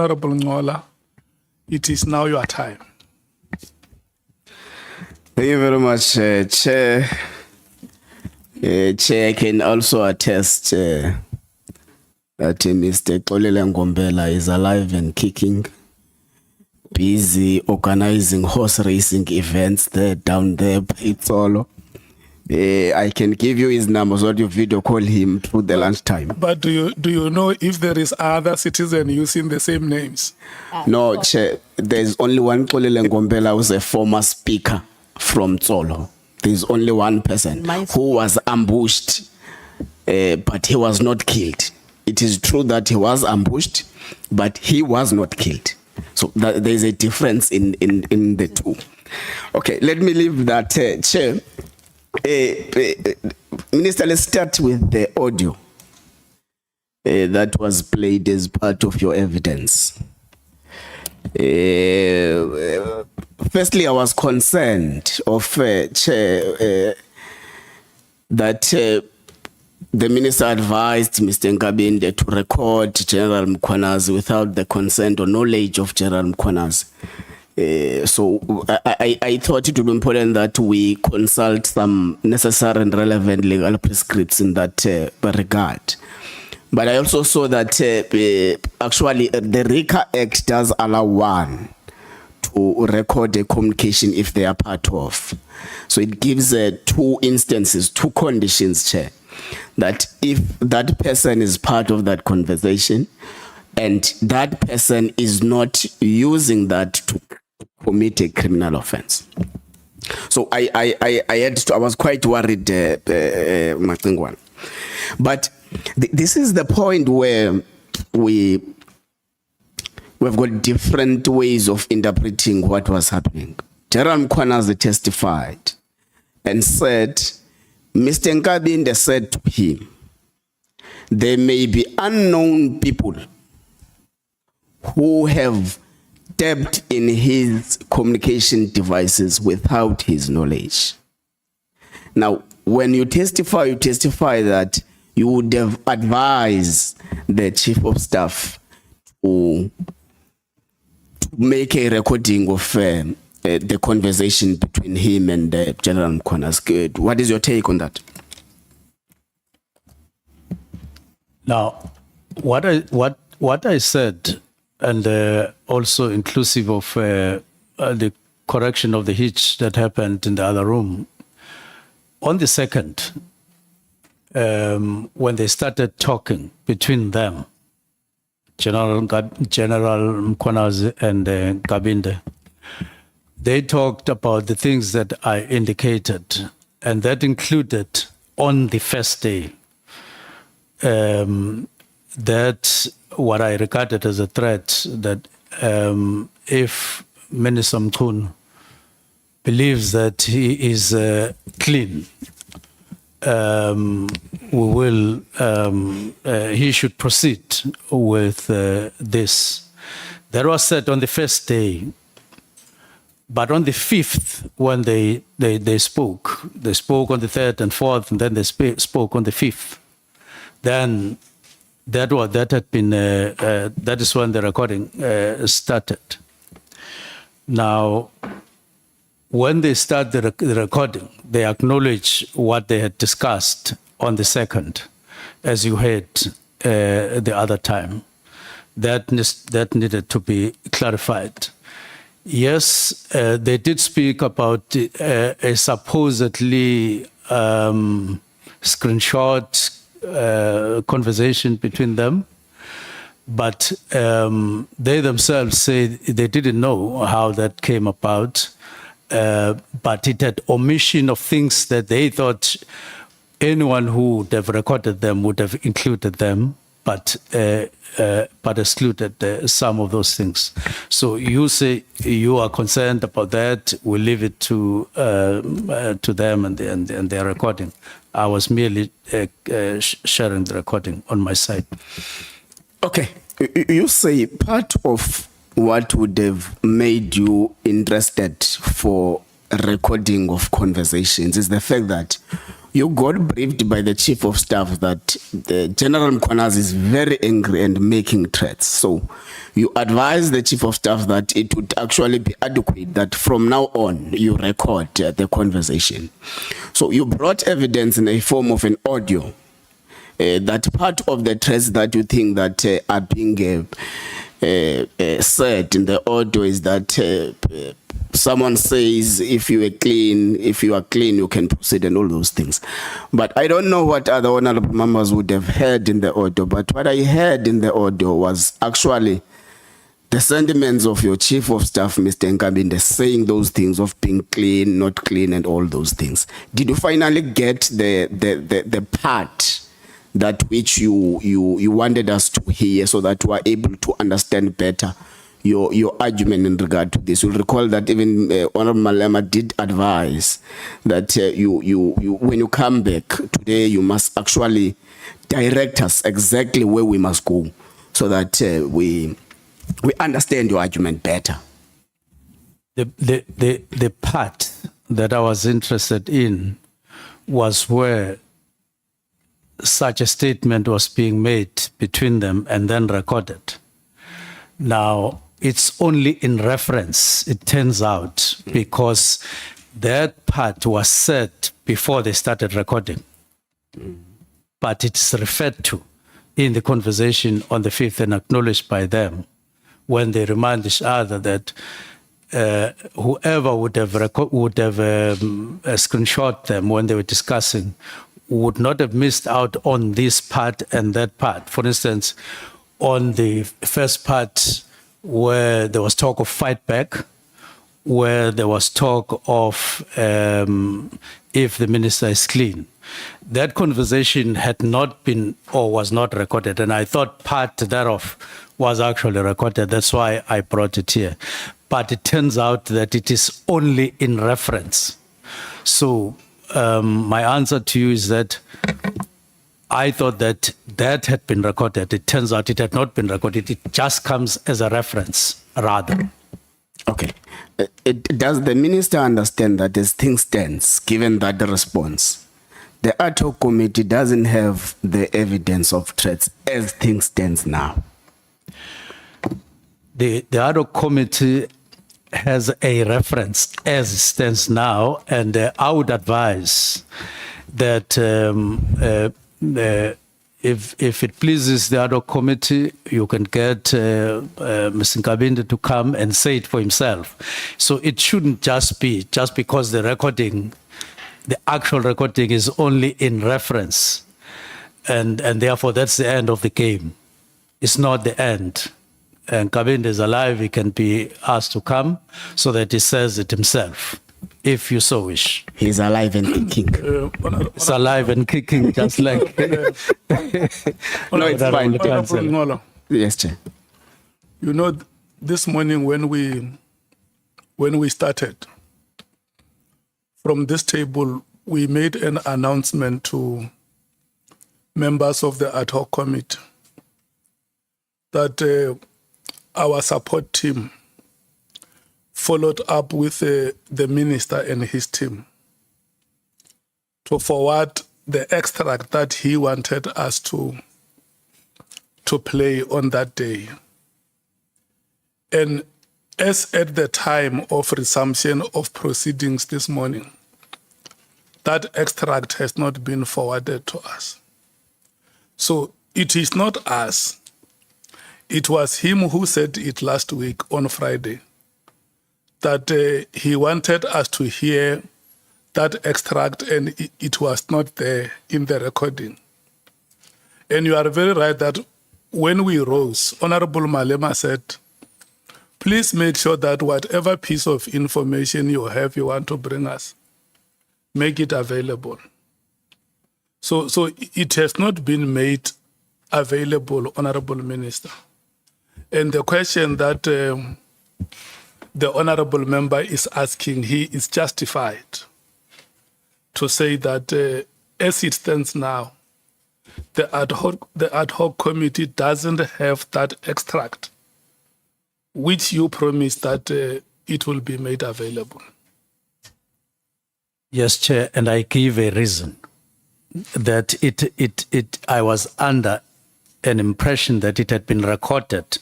Honorable Nqola, it is now your time. Thank you very much, Chair. Chair, can also attest that Mr. Nqola is alive and kicking, busy organizing horse racing events there, down there, it's all. I can give you his number so that you video call him through the lunchtime. But do you know if there is other citizen using the same names? No, Chair, there's only one Nqola who's a former speaker from Tsolo. There's only one person who was ambushed, but he was not killed. It is true that he was ambushed, but he was not killed. So there's a difference in the two. Okay, let me leave that, Chair. Minister, let's start with the audio that was played as part of your evidence. Firstly, I was concerned of Chair that the minister advised Mr. Nkabinde to record General Mkhwanazi without the consent or knowledge of General Mkhwanazi. So I thought it would be important that we consult some necessary and relevant legal prescripts in that regard. But I also saw that actually the RICA Act does allow one to record a communication if they are part of. So it gives two instances, two conditions, Chair, that if that person is part of that conversation and that person is not using that to commit a criminal offense. So I was quite worried, Mkhwanazi. But this is the point where we've got different ways of interpreting what was happening. General Mkhwanazi testified and said, Mr. Nkabinde said to him, there may be unknown people who have tapped in his communication devices without his knowledge. Now, when you testify that you would have advised the chief of staff to make a recording of the conversation between him and General Mkhwanazi. What is your take on that? Now, what I said, and also inclusive of the correction of the hitch that happened in the other room, on the second, when they started talking between them, General Mkhwanazi and Nkabinde, they talked about the things that I indicated, and that included on the first day that what I regarded as a threat, that if Minister Mchunu believes that he is clean, he should proceed with this. That was said on the first day. But on the fifth, when they spoke on the third and fourth, and then they spoke on the fifth. Then that is when the recording started. Now, when they start the recording, they acknowledge what they had discussed on the second, as you heard the other time. That needed to be clarified. Yes, they did speak about a supposedly screenshot conversation between them, but they themselves say they didn't know how that came about, but it had omission of things that they thought anyone who would have recorded them would have included them, but excluded some of those things. So you say you are concerned about that. We'll leave it to them and their recording. I was merely sharing the recording on my side. Okay, you say part of what would have made you interested for recording of conversations is the fact that You got briefed by the chief of staff that the General Mkhwanazi is very angry and making threats. So you advised the chief of staff that it would actually be adequate that from now on you record the conversation. So you brought evidence in a form of an audio. That part of the threats that you think that are being said in the audio is that someone says if you are clean, you can proceed and all those things. But I don't know what other honorable members would have heard in the audio, but what I heard in the audio was actually the sentiments of your chief of staff, Mr. Nkabinde, saying those things of being clean, not clean, and all those things. Did you finally get the part that which you wanted us to hear so that we are able to understand better your argument in regard to this? You'll recall that even Honorable Malema did advise that you when you come back today, you must actually direct us exactly where we must go so that we understand your argument better. The part that I was interested in was where such a statement was being made between them and then recorded. Now, it's only in reference, it turns out, because that part was said before they started recording. But it's referred to in the conversation on the 5th and acknowledged by them when they remind each other that whoever would have screenshot them when they were discussing would not have missed out on this part and that part. For instance, on the first part where there was talk of fight back, where there was talk of if the minister is clean, that conversation had not been or was not recorded. And I thought part thereof was actually recorded. That's why I brought it here. But it turns out that it is only in reference. So my answer to you is that I thought that that had been recorded. It turns out it had not been recorded. It just comes as a reference, rather. Okay. Does the minister understand that as things stands, given that the response, the ad hoc committee doesn't have the evidence of threats as things stands now? The ad hoc committee has a reference as it stands now, and I would advise that if it pleases the ad hoc committee, you can get Mr. Nkabinde to come and say it for himself. So it shouldn't just be just because the recording, the actual recording is only in reference, and therefore that's the end of the game. It's not the end. And Nkabinde is alive, he can be asked to come so that he says it himself, if you so wish. He's alive and kicking. He's alive and kicking, just like... No, it's fine. Nqola, Yes, Chair. you know, this morning when we started, from this table, we made an announcement to members of the ad hoc committee that our support team followed up with the minister and his team to forward the extract that he wanted us to play on that day. And as at the time of resumption of proceedings this morning, that extract has not been forwarded to us. So it is not us. It was him who said it last week on Friday, that he wanted us to hear that extract and it was not there in the recording. And you are very right that when we rose, Honorable Malema said, please make sure that whatever piece of information you have you want to bring us, make it available. So it has not been made available, Honorable Minister. And the question that the honorable member is asking, he is justified to say that as it stands now, the ad hoc committee doesn't have that extract, which you promised that it will be made available. Yes, Chair, and I give a reason. that I was under an impression that it had been recorded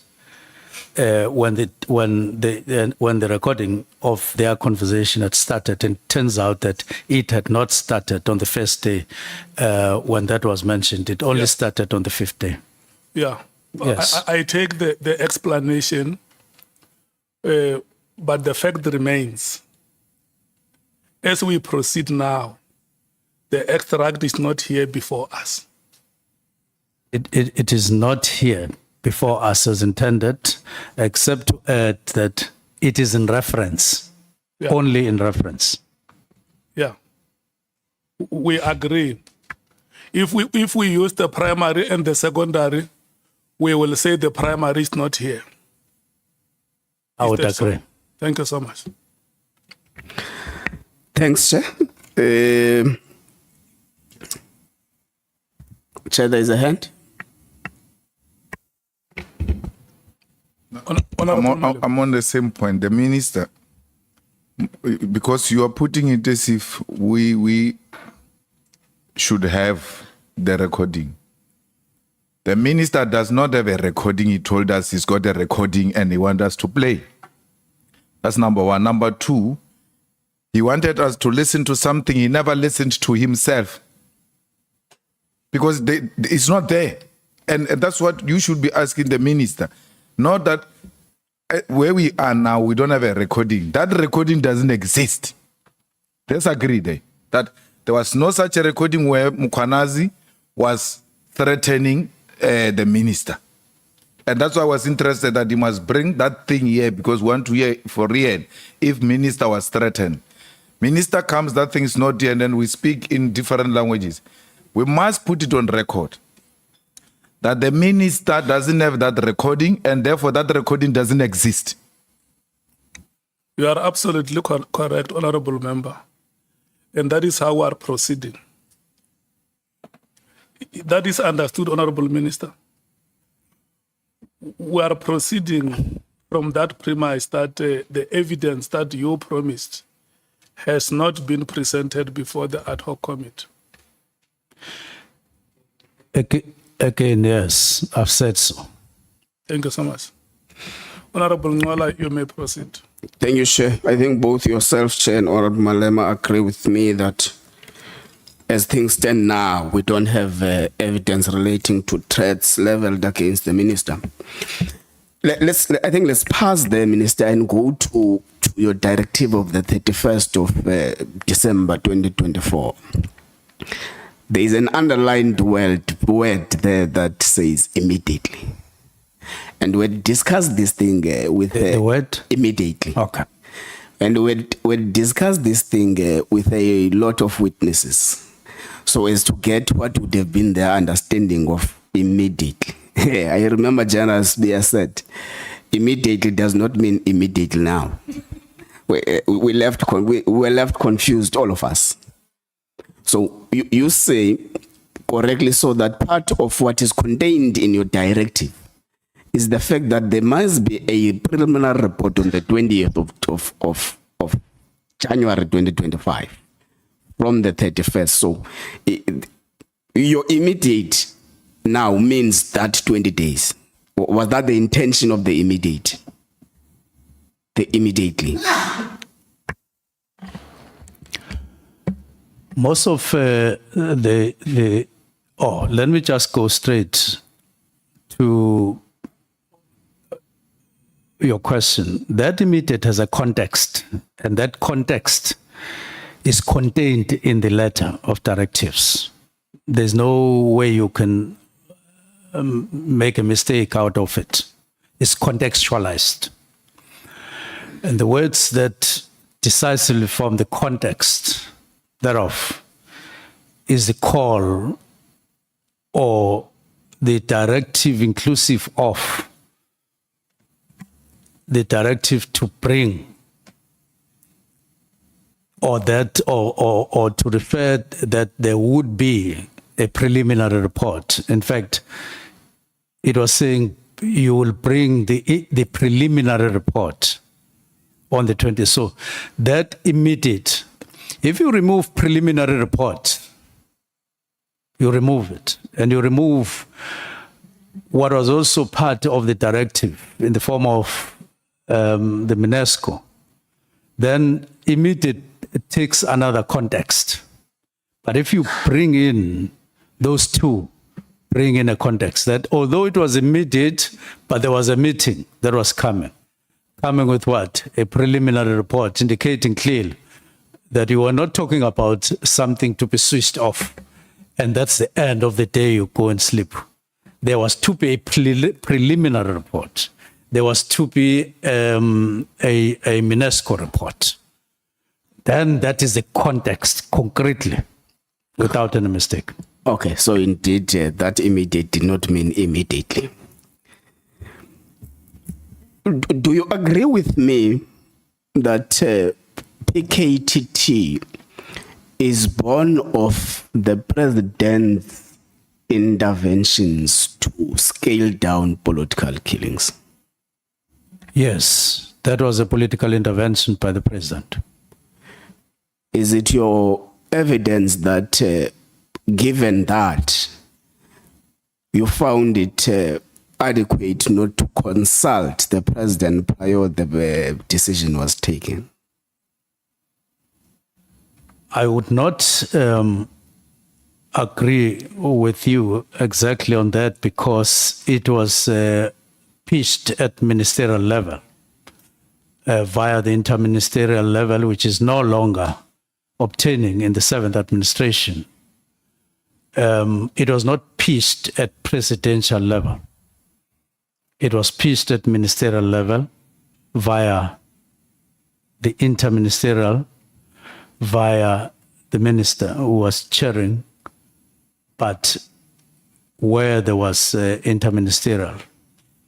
when the recording of their conversation had started, and it turns out that it had not started on the first day when that was mentioned. It only started on the fifth day. Yeah. Yes. I take the explanation, but the fact remains, as we proceed now, the extract is not here before us. It is not here before us as intended, except to add that it is in reference, only in reference. Yeah. We agree. If we use the primary and the secondary, we will say the primary is not here. I would agree. So? Thank you so much. Thanks, Chair. Chair, there is a hand. I'm on the same point. The minister, because you are putting it as if we should have the recording. The minister does not have a recording. He told us he's got a recording and he wants us to play. That's number one. Number two, he wanted us to listen to something he never listened to himself, because it's not there. And that's what you should be asking the minister. Not that where we are now, we don't have a recording. That recording doesn't exist. Let's agree there that there was no such a recording where Mkhwanazi was threatening the minister. And that's why I was interested that he must bring that thing here, because we want to hear for real if minister was threatened. Minister comes, that thing is not here, and then we speak in different languages. We must put it on record that the minister doesn't have that recording, and therefore that recording doesn't exist. You are absolutely correct, Honorable Member. And that is how we are proceeding. That is understood, Honorable Minister. We are proceeding from that premise that the evidence that you promised has not been presented before the ad hoc committee. Again, yes, I've said so. Thank you so much. Honorable Nqola, you may proceed. Thank you, Chair. I think both yourself, Chair, and Honorable Malema agree with me that as things stand now, we don't have evidence relating to threats leveled against the minister. I think let's pass the minister and go to your directive of the 31st of December 2024. There is an underlined word there that says immediately. And we discussed this thing with the word immediately. Okay. And we discussed this thing with a lot of witnesses, so as to get what would have been their understanding of immediately. I remember General Spear said, immediately does not mean immediately now. We were left confused, all of us. So you say correctly so that part of what is contained in your directive is the fact that there must be a preliminary report on the 20th of January 2025 from the 31st. So your immediate now means that 20 days. Was that the intention of the immediate? The immediately. Most of let me just go straight to your question. That immediate has a context, and that context is contained in the letter of directives. There's no way you can make a mistake out of it. It's contextualized. And the words that decisively form the context thereof is the call or the directive inclusive of the directive to bring or to refer that there would be a preliminary report. In fact, it was saying you will bring the preliminary report on the 20th. So that immediate, if you remove preliminary report, You remove it, and you remove what was also part of the directive in the form of the UNESCO. Then immediate it takes another context. But if you bring in those two, bring in a context that although it was immediate, but there was a meeting that was coming with what? A preliminary report indicating clearly that you were not talking about something to be switched off. And that's the end of the day, you go and sleep. There was to be a preliminary report. There was to be a UNESCO report. Then that is the context concretely, without any mistake. Okay, so indeed that immediate did not mean immediately. Do you agree with me that PKTT is born of the president's interventions to scale down political killings? Yes, that was a political intervention by the president. Is it your evidence that given that you found it adequate not to consult the president prior the decision was taken? I would not agree with you exactly on that because it was pitched at ministerial level via the interministerial level, which is no longer obtaining in the 7th administration. It was not pitched at presidential level. It was pitched at ministerial level via the interministerial, via the minister who was chairing, but where there was interministerial,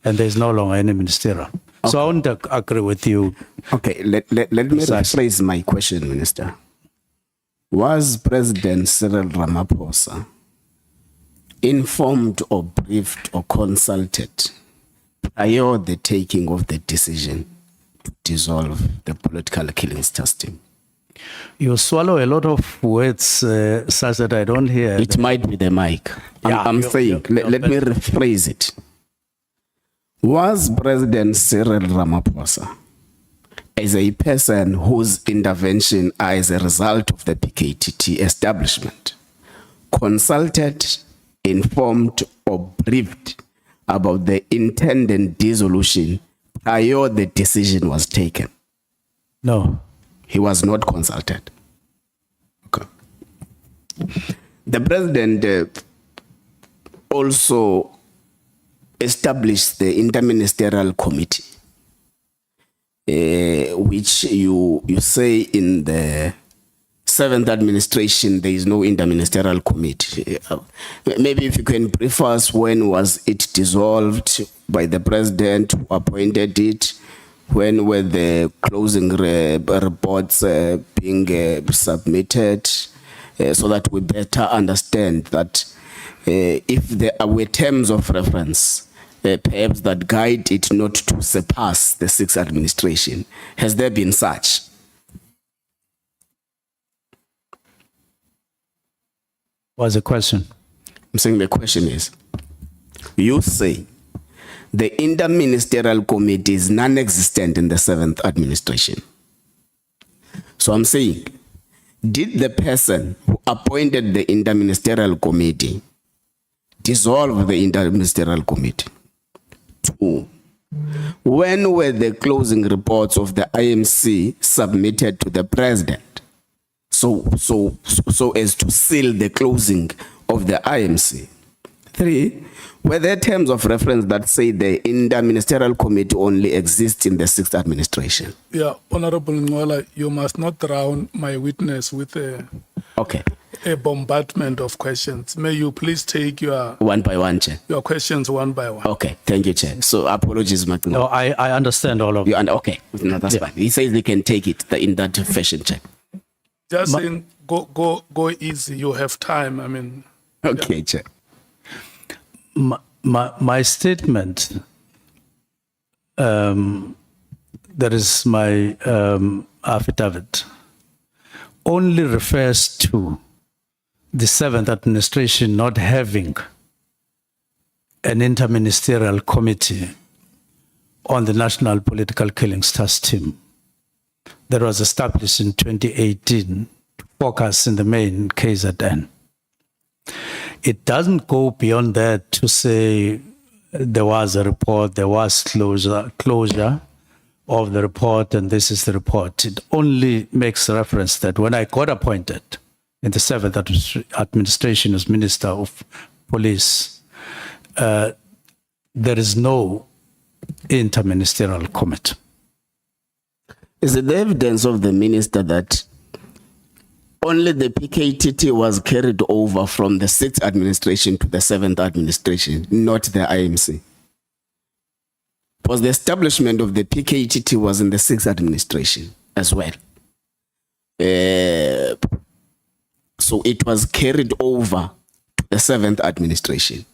and there's no longer any ministerial. Okay. So I wouldn't agree with you. Okay, let me rephrase my question, Minister. Was President Cyril Ramaphosa informed or briefed or consulted prior the taking of the decision to dissolve the political killings testing? You swallow a lot of words such that I don't hear. It might be the mic. I'm saying, let me rephrase it. Was President Cyril Ramaphosa, as a person whose intervention as a result of the PKTT establishment, consulted, informed, or briefed about the intended dissolution prior the decision was taken? No. He was not consulted. Okay. The president also established the interministerial committee, which you say in the 7th administration there is no interministerial committee. Maybe if you can brief us, when was it dissolved by the president who appointed it? When were the closing reports being submitted, so that we better understand that if there were terms of reference, perhaps that guide it not to surpass the 6th administration. Has there been such? What's the question? I'm saying the question is, you say the interministerial committee is non-existent in the 7th administration. So I'm saying, did the person who appointed the interministerial committee dissolve the interministerial committee? 2. When were the closing reports of the IMC submitted to the president so as to seal the closing of the IMC? 3. Were there terms of reference that say the interministerial committee only exists in the 6th administration? Yeah, Honorable Nqola, you must not drown my witness with a bombardment of questions. May you please take your one by one, Chair. Your questions one by one. Okay, thank you, Chair. So apologies, Mkhwanazi. No, I understand all of you. Okay, no, that's fine. He says he can take it in that fashion, Chair. Just saying, go easy. You have time. I mean. Okay, yeah. Chair. My statement, that is my affidavit, only refers to the 7th administration not having an interministerial committee on the National Political Killings Task Team that was established in 2018 to focus in the main KZN. It doesn't go beyond that to say there was a report, there was closure of the report, and this is the report. It only makes reference that when I got appointed in the 7th administration as Minister of Police, there is no interministerial committee. Is it the evidence of the minister that only the PKTT was carried over from the 6th administration to the 7th administration, not the IMC? Because the establishment of the PKTT was in the 6th administration as well. So it was carried over to the 7th administration.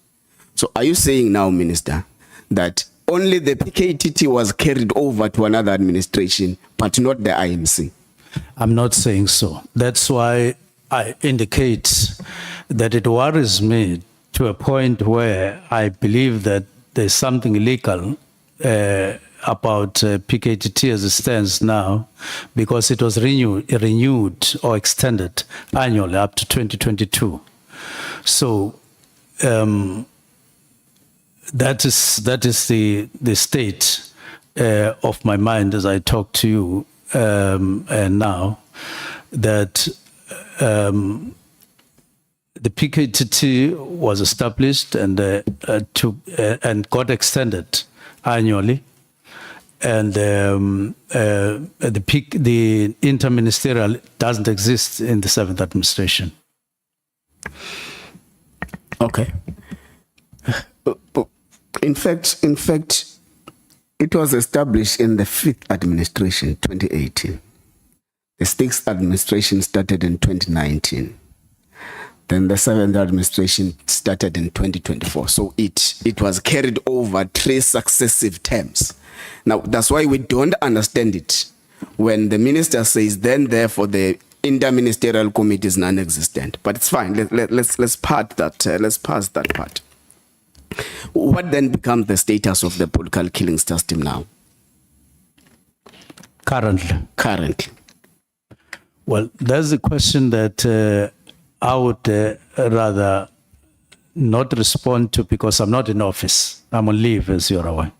So are you saying now, Minister, that only the PKTT was carried over to another administration, but not the IMC? I'm not saying so. That's why I indicate that it worries me to a point where I believe that there's something illegal about PKTT as it stands now, because it was renewed or extended annually up to 2022. So that is the state of my mind as I talk to you and now, that the PKTT was established and got extended annually, and the interministerial doesn't exist in the 7th administration. Okay. In fact, it was established in the 5th administration, 2018. The 6th administration started in 2019. Then the 7th administration started in 2024. So it was carried over 3 successive terms. Now, that's why we don't understand it when the minister says, then therefore the interministerial committee is non-existent. But it's fine. Let's pass that part. What then becomes the status of the political killings task team now? Currently. Well, that's a question that I would rather not respond to, because I'm not in office. I'm on leave, as you're aware.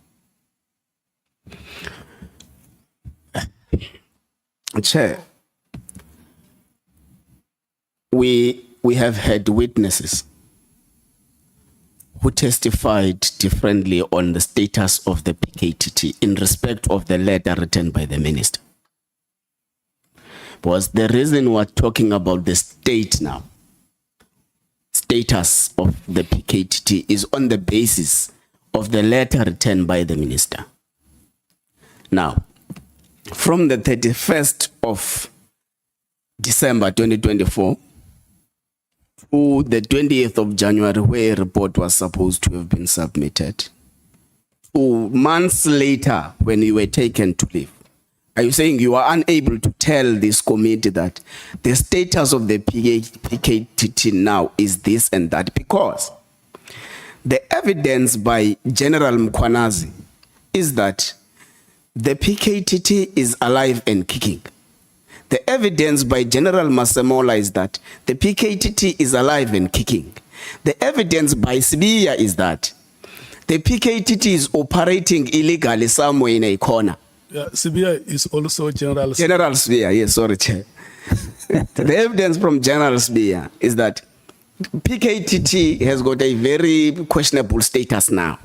Chair, we have had witnesses who testified differently on the status of the PKTT in respect of the letter written by the minister. Was the reason we're talking about the status of the PKTT is on the basis of the letter written by the minister. Now, from the 31st of December 2024 to the 20th of January, where a report was supposed to have been submitted, 2 months later when you were taken to leave, are you saying you are unable to tell this committee that the status of the PKTT now is this and that? Because the evidence by General Mkhwanazi is that the PKTT is alive and kicking. The evidence by General Masemola is that the PKTT is alive and kicking. The evidence by Sibiya is that the PKTT is operating illegally somewhere in a corner. Yeah, Sibiya is also General Sibiya, yes, sorry, Chair. The evidence from General Sibiya is that PKTT has got a very questionable status now.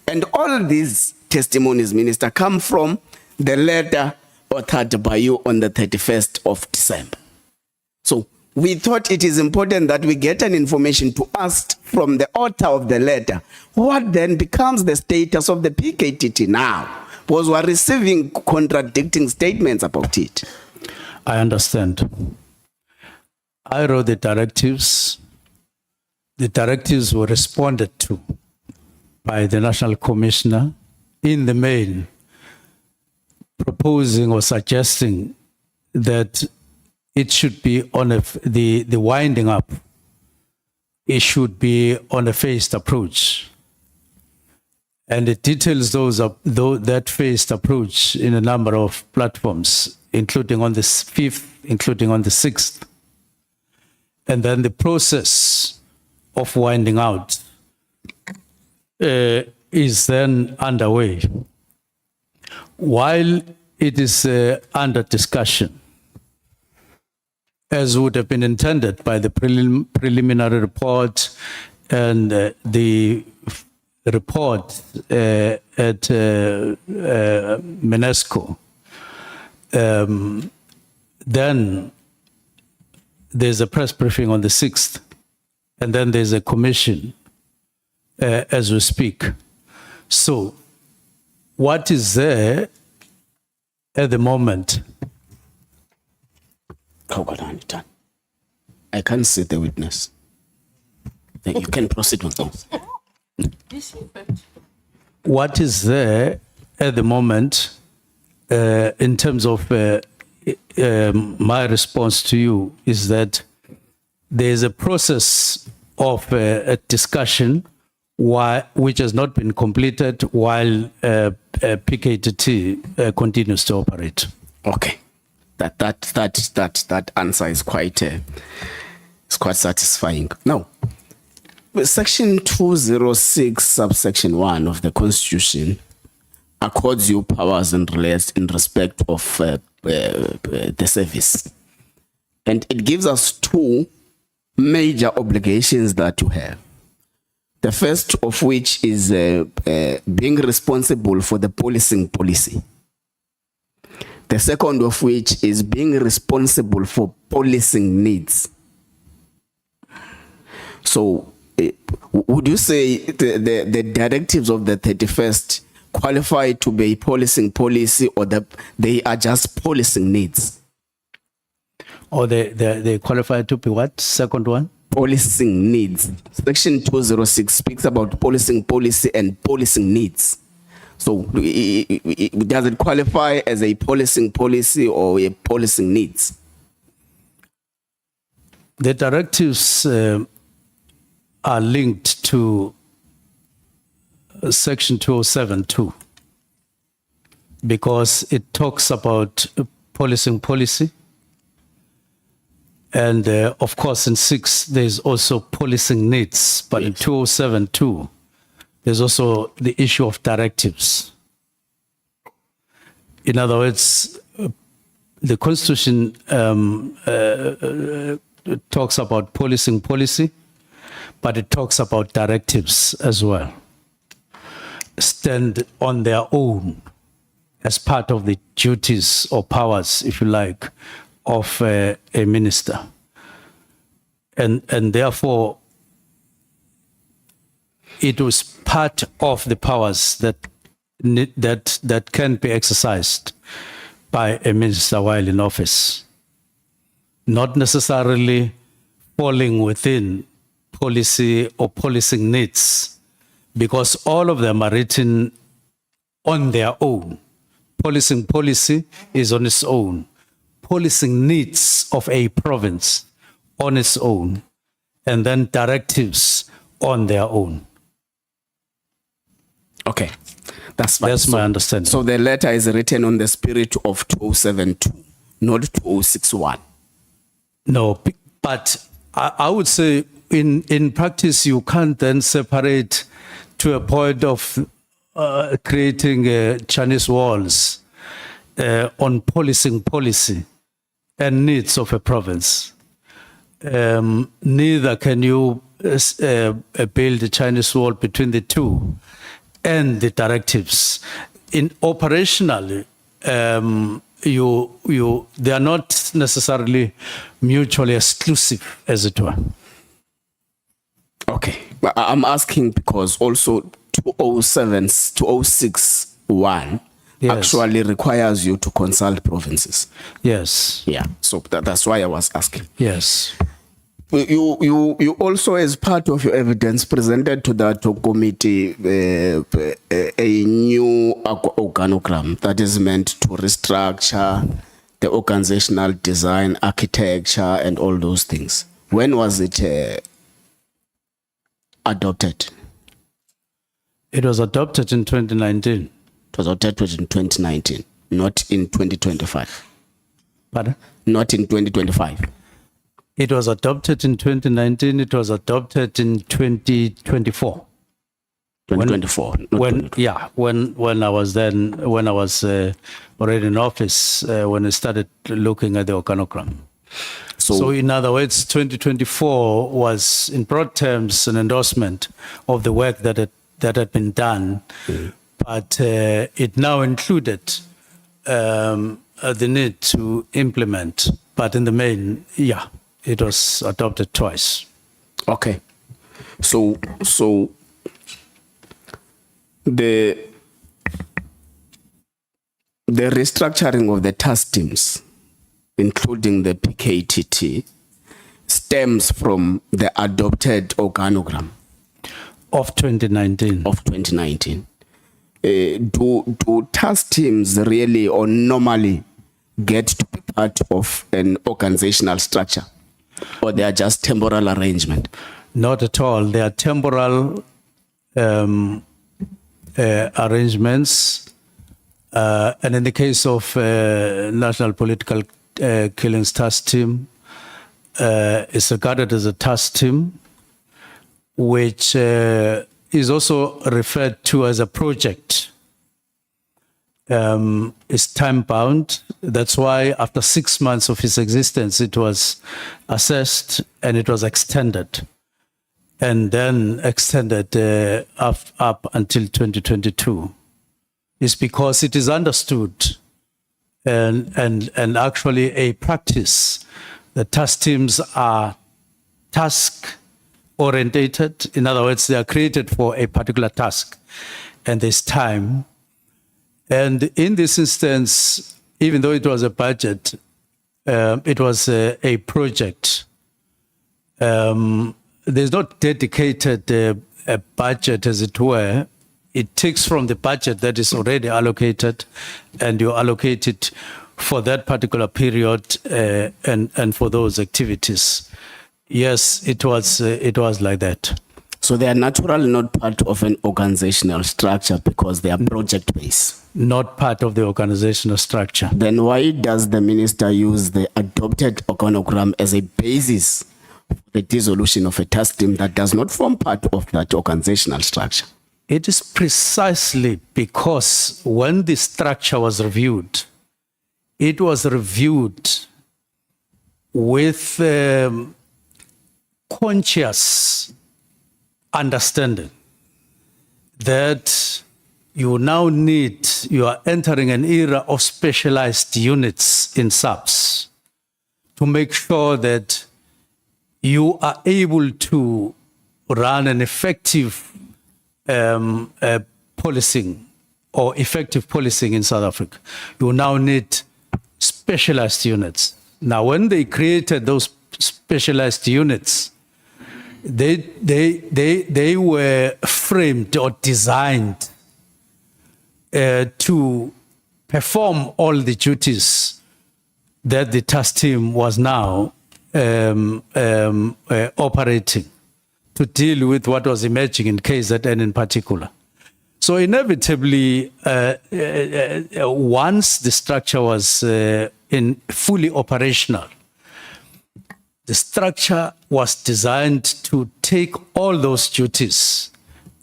And all these testimonies, Minister, come from the letter authored by you on the 31st of December. So we thought it is important that we get an information to ask from the author of the letter what then becomes the status of the PKTT now, because we are receiving contradicting statements about it. I understand. I wrote the directives. The directives were responded to by the National Commissioner in the main, proposing or suggesting that it should be on the winding up it should be on a phased approach. And it details that phased approach in a number of platforms, including on the 5th, including on the 6th. And then the process of winding out is then underway. While it is under discussion, as would have been intended by the preliminary report and the report at UNESCO, then there's a press briefing on the 6th, and then there's a commission as we speak. So what is there at the moment? I can't see the witness. You can proceed with this. What is there at the moment in terms of my response to you is that there's a process of a discussion which has not been completed while PKTT continues to operate. Okay, that answer is quite satisfying. Now, Section 206, subsection 1 of the Constitution accords you powers and relates in respect of the service, and it gives us two major obligations that you have. The first of which is being responsible for the policing policy. The second of which is being responsible for policing needs. So, would you say the directives of the 31st qualify to be policing policy, or they are just policing needs? Or they qualify to be what? Second one? Policing needs. Section 206 speaks about policing policy and policing needs. So does it qualify as a policing policy or a policing needs? The directives are linked to Section 207(2) because it talks about policing policy. And of course, in 6, there's also policing needs, but in 207(2), there's also the issue of directives. In other words, the Constitution talks about policing policy, but it talks about directives as well. Stand on their own as part of the duties or powers, if you like, of a minister. And therefore, it was part of the powers that can be exercised by a minister while in office, not necessarily falling within policy or policing needs, because all of them are written on their own. Policing policy is on its own. Policing needs of a province on its own, and then directives on their own. Okay, that's fine. That's my understanding. So the letter is written on the spirit of 2072, not 2061. No, but I would say in practice, you can't then separate to a point of creating Chinese walls on policing policy and needs of a province. Neither can you build a Chinese wall between the two and the directives. In operationally, they are not necessarily mutually exclusive, as it were. Okay, but I'm asking because also 206(1) Yes. actually requires you to consult provinces. Yes. Yeah, so that's why I was asking. Yes. You also, as part of your evidence, presented to that committee a new organogram that is meant to restructure the organizational design, architecture, and all those things. When was it adopted? It was adopted in 2019. It was adopted in 2019, not in 2025. Pardon? Not in 2025. It was adopted in 2019. It was adopted in 2024. 2024. not When 2025. yeah, when I was already in office, when I started looking at the organogram. So in other words, 2024 was, in broad terms, an endorsement of the work that had been done, but it now included the need to implement. But in the main, yeah, it was adopted twice. Okay. So the restructuring of the task teams, including the PKTT, stems from the adopted organogram Of 2019. of 2019. Do task teams really or normally get to be part of an organizational structure, or they are just temporal arrangement? Not at all. They are temporal arrangements. And in the case of National Political Killings Task Team, it's regarded as a task team, which is also referred to as a project. It's time-bound. That's why after 6 months of its existence, it was assessed and it was extended. And then extended up until 2022. It's because it is understood and actually a practice. The task teams are task-orientated. In other words, they are created for a particular task, and there's time. And in this instance, even though it was a budget, it was a project. There's not dedicated a budget, as it were. It takes from the budget that is already allocated, and you allocate it for that particular period and for those activities. Yes, it was like that. So they are naturally not part of an organizational structure because they are project-based. Not part of the organizational structure. Then why does the minister use the adopted organogram as a basis for the dissolution of a task team that does not form part of that organizational structure? It is precisely because when the structure was reviewed, it was reviewed with conscious understanding that you are entering an era of specialized units in SAPS to make sure that you are able to run an effective policing or effective policing in South Africa. You now need specialized units. Now, when they created those specialized units, they were framed or designed to perform all the duties that the task team was now operating, to deal with what was emerging in KZN in particular. So inevitably, once the structure was fully operational, the structure was designed to take all those duties,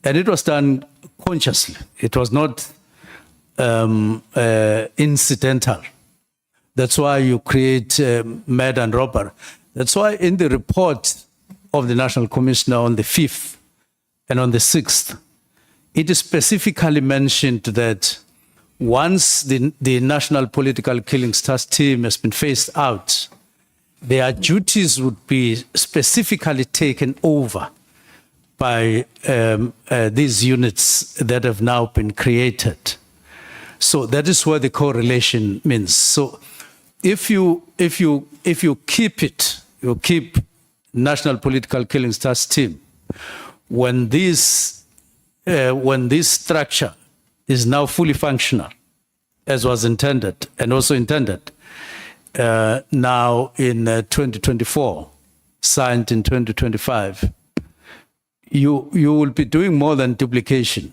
and it was done consciously. It was not incidental. That's why you create murder and robbery. That's why in the report of the National Commissioner on the 5th and on the 6th, it is specifically mentioned that once the National Political Killings Task Team has been phased out, their duties would be specifically taken over by these units that have now been created. So that is where the correlation means. So if you keep it, you keep National Political Killings Task Team, when this structure is now fully functional, as was intended and also intended now in 2024, signed in 2025, you will be doing more than duplication.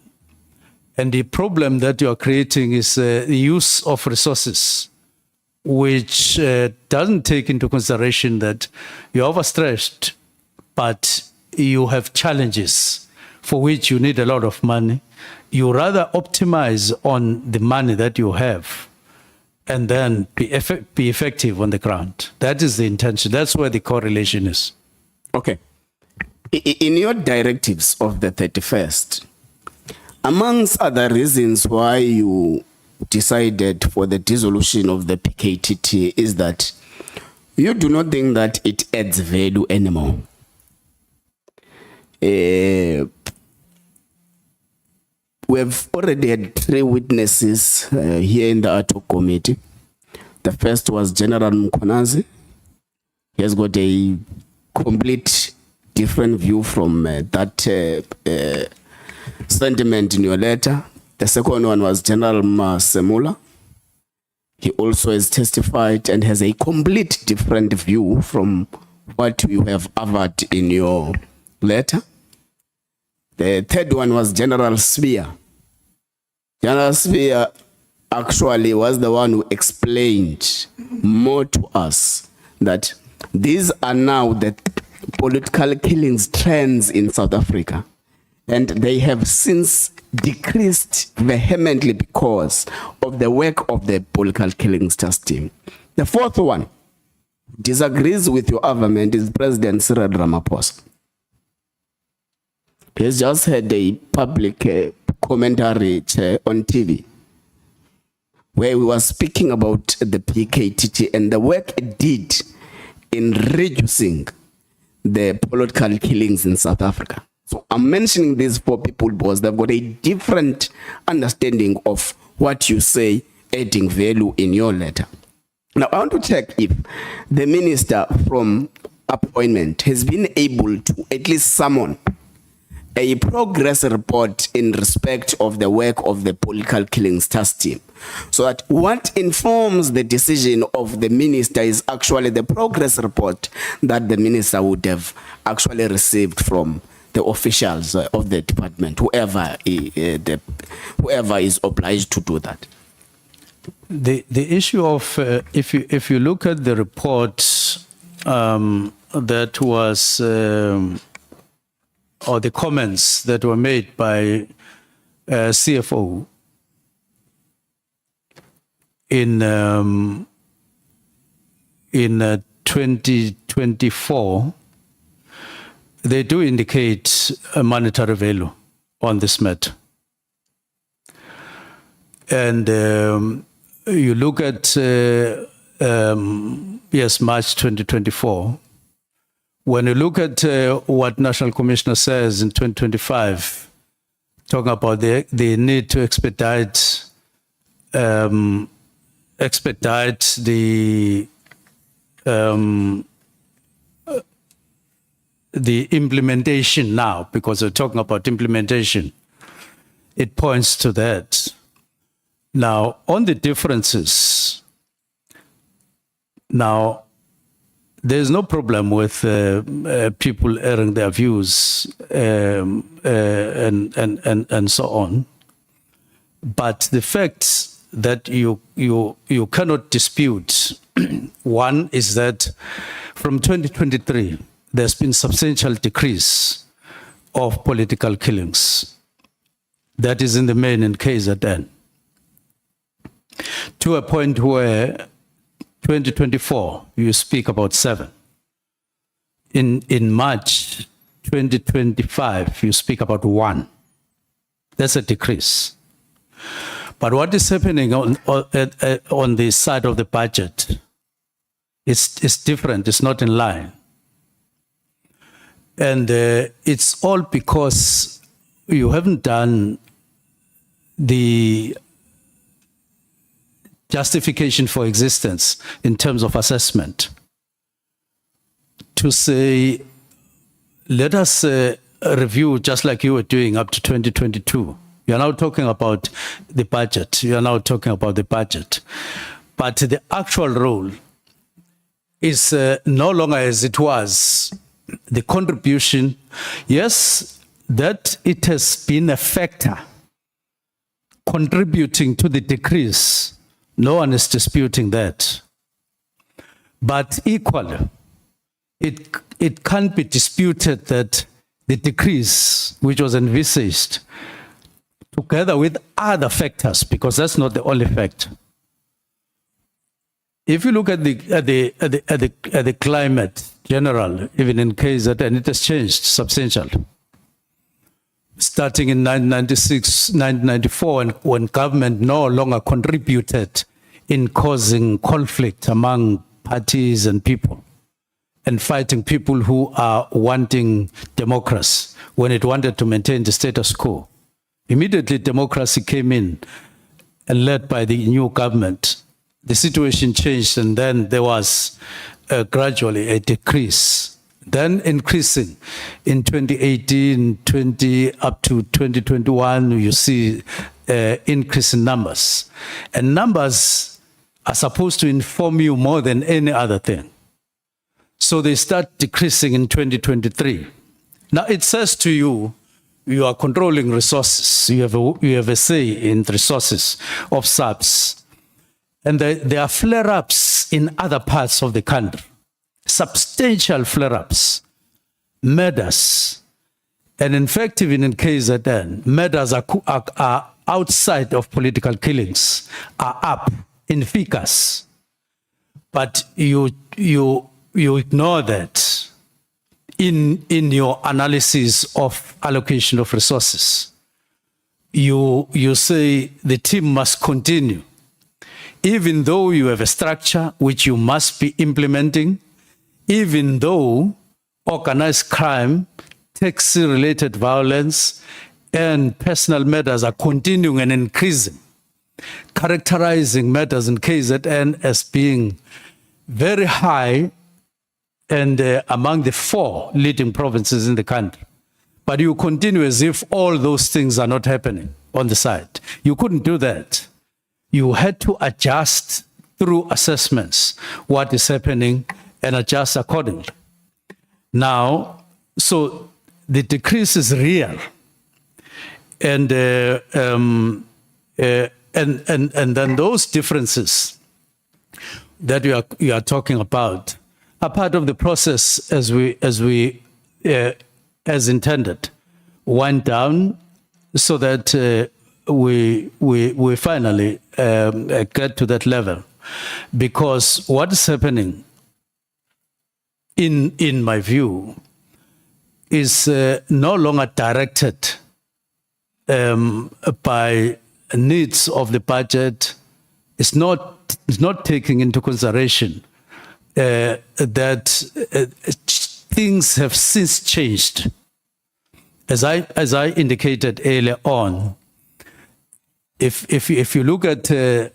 And the problem that you are creating is the use of resources, which doesn't take into consideration that you're overstretched, but you have challenges for which you need a lot of money. You rather optimize on the money that you have and then be effective on the ground. That is the intention. That's where the correlation is. Okay. In your directives of the 31st, amongst other reasons why you decided for the dissolution of the PKTT is that you do not think that it adds value anymore. We have already had 3 witnesses here in the ad hoc committee. The first was General Mkhwanazi. He has got a complete different view from that sentiment in your letter. The second one was General Semula. He also has testified and has a complete different view from what you have averred in your letter. The third one was General Spear. General Spear actually was the one who explained more to us that these are now the political killings trends in South Africa. And they have since decreased vehemently because of the work of the political killings task team. The fourth one disagrees with your government is President Cyril Ramaphosa. He's just had a public commentary on TV where we were speaking about the PKTT and the work it did in reducing the political killings in South Africa. So I'm mentioning this for people because they've got a different understanding of what you say adding value in your letter. Now, I want to check if the minister from appointment has been able to at least summon a progress report in respect of the work of the political killings task team, so that what informs the decision of the minister is actually the progress report that the minister would have actually received from the officials of the department, whoever is obliged to do that. The issue of if you look at the report that was or the comments that were made by CFO in 2024, they do indicate a monetary value on this matter. And you look at, yes, March 2024, when you look at what National Commissioner says in 2025, talking about the need to expedite the implementation now, because we're talking about implementation, it points to that. Now, on the differences, now, there's no problem with people airing their views and so on. But the fact that you cannot dispute, one is that from 2023, there's been substantial decrease of political killings. That is in the main in KZN. To a point where 2024, you speak about 7. In March 2025, you speak about 1. That's a decrease. But what is happening on the side of the budget is different. It's not in line. And it's all because you haven't done the justification for existence in terms of assessment. To say, let us review just like you were doing up to 2022. You're now talking about the budget. You're now talking about the budget. But the actual role is no longer as it was. The contribution, yes, that it has been a factor contributing to the decrease. No one is disputing that. But equally, it can't be disputed that the decrease, which was envisaged, together with other factors, because that's not the only factor. If you look at the climate general, even in KZN, it has changed substantially. Starting in 1996, 1994, when government no longer contributed in causing conflict among parties and people, and fighting people who are wanting democracy when it wanted to maintain the status quo. Immediately, democracy came in and led by the new government. The situation changed, and then there was gradually a decrease, then increasing in 2018, up to 2021, you see increase in numbers. And numbers are supposed to inform you more than any other thing. So they start decreasing in 2023. Now it says to you, you are controlling resources. You have a say in the resources of SAPS. And there are flare-ups in other parts of the country, substantial flare-ups, murders. And in fact, even in KZN, murders are outside of political killings, are up in figures. But you ignore that in your analysis of allocation of resources. You say the team must continue. Even though you have a structure which you must be implementing, even though organized crime, taxi-related violence, and personal matters are continuing and increasing, characterizing matters in KZN as being very high and among the 4 leading provinces in the country. But you continue as if all those things are not happening on the side. You couldn't do that. You had to adjust through assessments what is happening and adjust accordingly. Now, so the decrease is real, and then those differences that you are talking about are part of the process as intended, wind down so that we finally get to that level. Because what is happening, in my view, is no longer directed by needs of the budget. It's not taking into consideration that things have since changed. As I indicated earlier on, if you look at the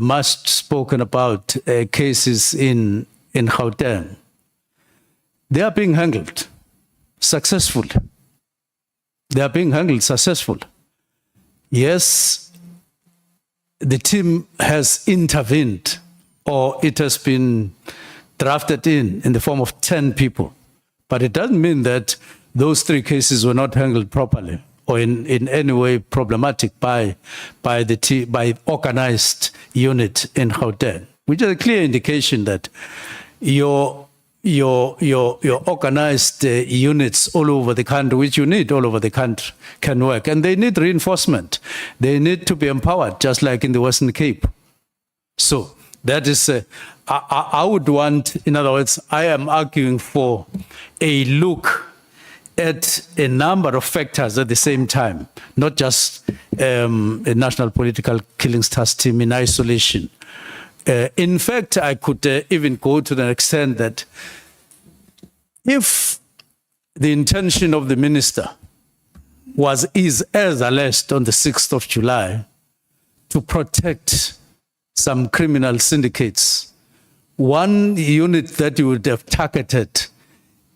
much spoken about cases in Gauteng, they are being handled successfully. They are being handled successfully. Yes, the team has intervened, or it has been drafted in the form of 10 people. But it doesn't mean that those 3 cases were not handled properly or in any way problematic by organized unit in Gauteng, which is a clear indication that your organized units all over the country, which you need all over the country, can work. And they need reinforcement. They need to be empowered, just like in the Western Cape. So that is, I would want, in other words, I am arguing for a look at a number of factors at the same time, not just a national political killings task team in isolation. In fact, I could even go to the extent that if the intention of the minister is as alleged on the 6th of July to protect some criminal syndicates, one unit that you would have targeted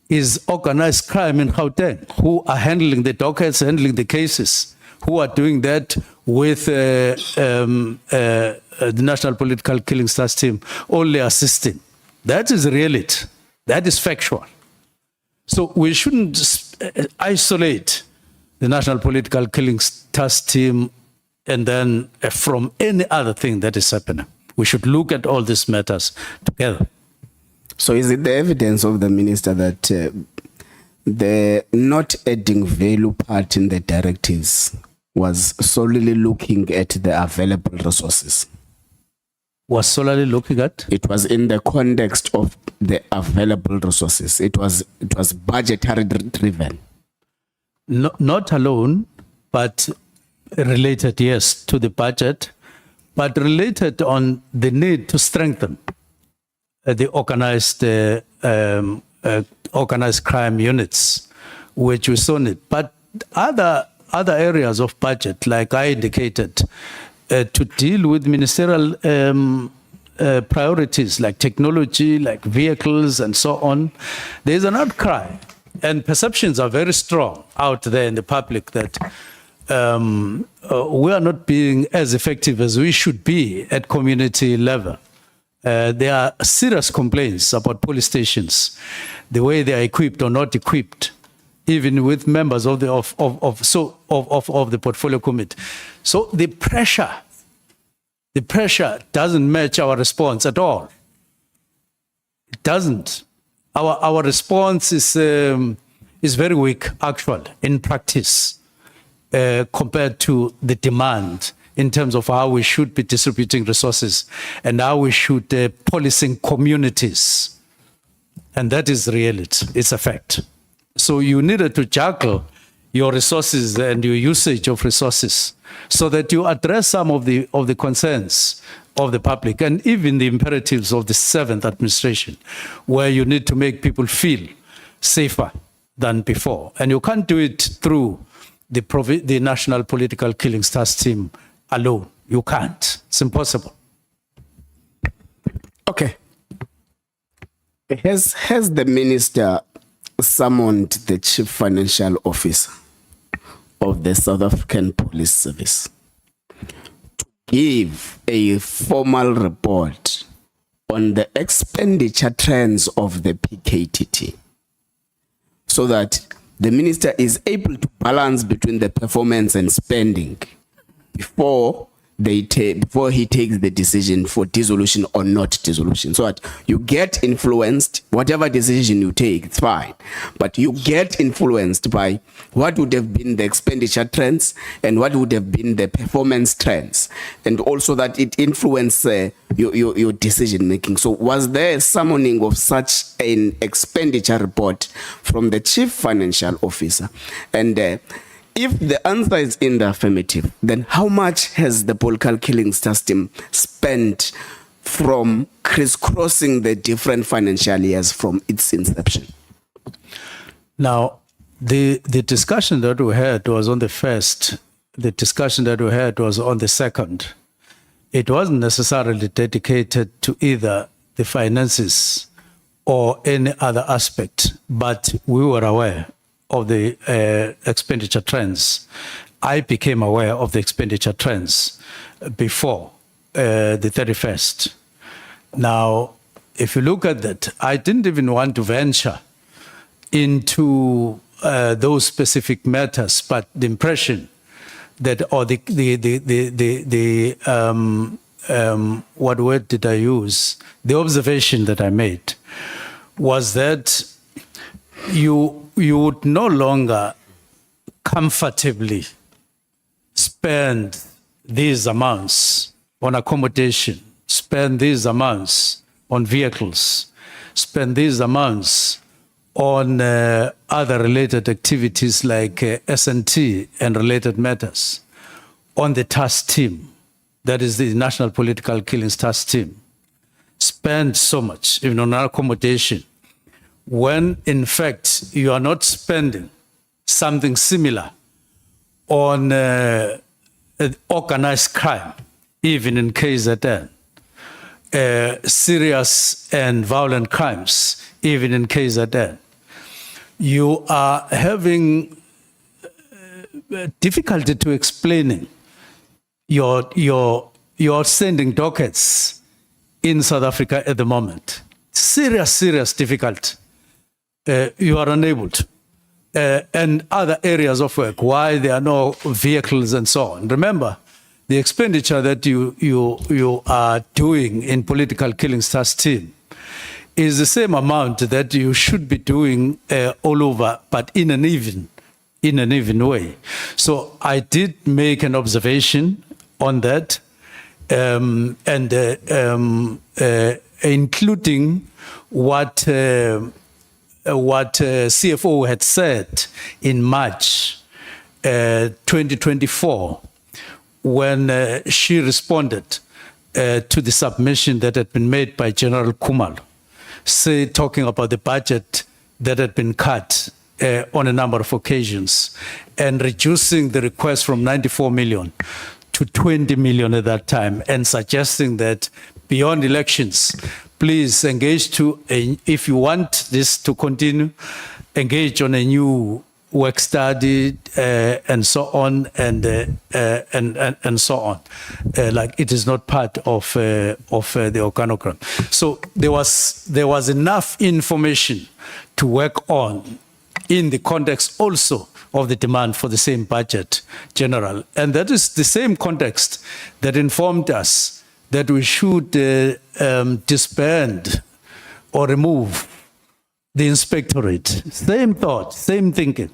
is organized crime in Gauteng, who are handling the dockets, handling the cases, who are doing that with the National Political Killings Task Team only assisting. That is reality. That is factual. So we shouldn't isolate the National Political Killings Task Team, and then from any other thing that is happening. We should look at all these matters together. So is it the evidence of the minister that the not adding value part in the directives was solely looking at the available resources? Was solely looking at? It was in the context of the available resources. It was budgetary driven. No, not alone, but related, yes, to the budget, but related on the need to strengthen the organized crime units, which we saw it. But other areas of budget, like I indicated, to deal with ministerial priorities like technology, like vehicles and so on, there's an outcry. And perceptions are very strong out there in the public that we are not being as effective as we should be at community level. There are serious complaints about police stations, the way they are equipped or not equipped, even with members of the portfolio committee. So the pressure doesn't match our response at all. It doesn't. Our response is very weak, actually, in practice, compared to the demand in terms of how we should be distributing resources and how we should policing communities. And that is reality. It's a fact. So you needed to juggle your resources and your usage of resources so that you address some of the concerns of the public and even the imperatives of the seventh administration, where you need to make people feel safer than before. And you can't do it through the National Political Killings Task Team alone. You can't. It's impossible. Okay. Has the minister summoned the chief financial officer of the South African Police Service to give a formal report on the expenditure trends of the PKTT, so that the minister is able to balance between the performance and spending before he takes the decision for dissolution or not dissolution, so that you get influenced. Whatever decision you take, it's fine, but you get influenced by what would have been the expenditure trends and what would have been the performance trends, and also that it influences your decision making. So was there a summoning of such an expenditure report from the chief financial officer? And if the answer is in the affirmative, then how much has the political killings task team spent from crisscrossing the different financial years from its inception? Now, the discussion that we had was on the first. The discussion that we had was on the second. It wasn't necessarily dedicated to either the finances or any other aspect, but we were aware of the expenditure trends. I became aware of the expenditure trends before the 31st. Now, if you look at that, I didn't even want to venture into those specific matters, but the impression that, or what word did I use? The observation that I made was that you would no longer comfortably spend these amounts on accommodation, spend these amounts on vehicles, spend these amounts on other related activities like S&T and related matters, on the task team, that is the National Political Killings Task Team, spend so much even on accommodation, when in fact you are not spending something similar on organized crime, even in KZN, serious and violent crimes, even in KZN. You are having difficulty to explaining your sending dockets in South Africa at the moment. Serious difficulty. You are unable to. and other areas of work, why there are no vehicles and so on. Remember, the expenditure that you are doing in political killing stars team is the same amount that you should be doing all over, but in an even way. So I did make an observation on that, including what CFO had said in March 2024 when she responded to the submission that had been made by General Khumalo, talking about the budget that had been cut on a number of occasions and reducing the request from 94 million to 20 million at that time, and suggesting that beyond elections, please engage if you want this to continue, engage on a new work study and so on, and so on. Like it is not part of the organogram. So there was enough information to work on in the context also of the demand for the same budget general. And that is the same context that informed us that we should disband or remove the inspectorate. Same thought, same thinking.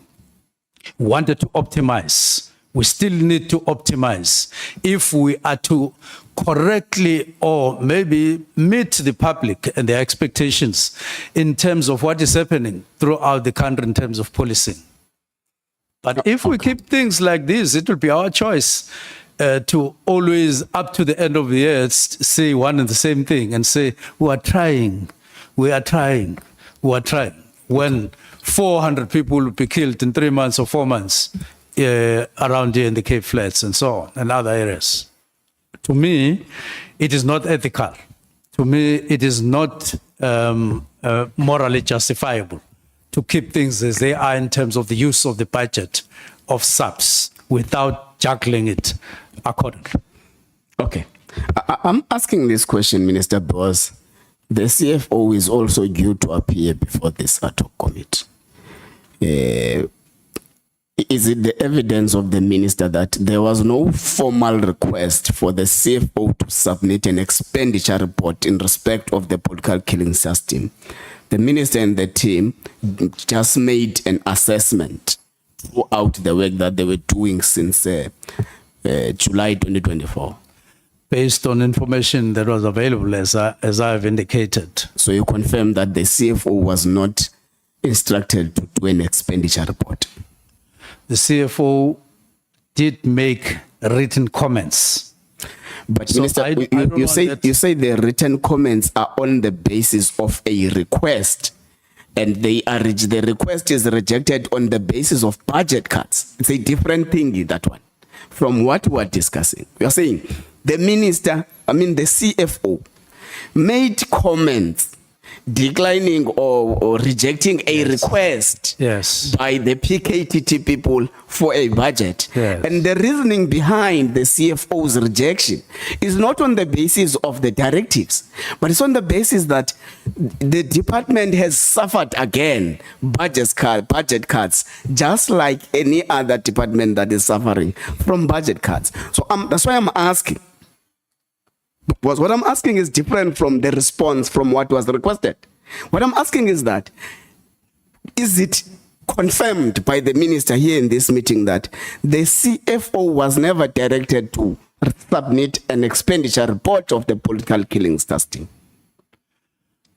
Wanted to optimize. We still need to optimize if we are to correctly or maybe meet the public and their expectations in terms of what is happening throughout the country in terms of policing. But if we keep things like this, it will be our choice to always, up to the end of the year, say one and the same thing and say, we are trying, we are trying, we are trying. When 400 people will be killed in 3 months or 4 months around here in the Cape Flats and so on, and other areas. To me, it is not ethical. To me, it is not morally justifiable to keep things as they are in terms of the use of the budget of SAPS without juggling it accordingly. Okay. I'm asking this question, Minister, because the CFO is also due to appear before this ad hoc committee. Is it the evidence of the minister that there was no formal request for the CFO to submit an expenditure report in respect of the political killing system? The minister and the team just made an assessment throughout the work that they were doing since July 2024. Based on information that was available, as I have indicated. So you confirm that the CFO was not instructed to do an expenditure report? The CFO did make written comments. But So Minister, you say the written comments are on the basis of a request, and the request is rejected on the basis of budget cuts. It's a different thing, that one, from what we're discussing. We are saying the minister, the CFO, made comments declining or rejecting a request by the PKTT people for a budget. And the reasoning behind the CFO's rejection is not on the basis of the directives, but it's on the basis that the department has suffered again budget cuts, just like any other department that is suffering from budget cuts. So that's why I'm asking. What I'm asking is different from the response from what was requested. What I'm asking is that, is it confirmed by the minister here in this meeting that the CFO was never directed to submit an expenditure report of the political killings testing?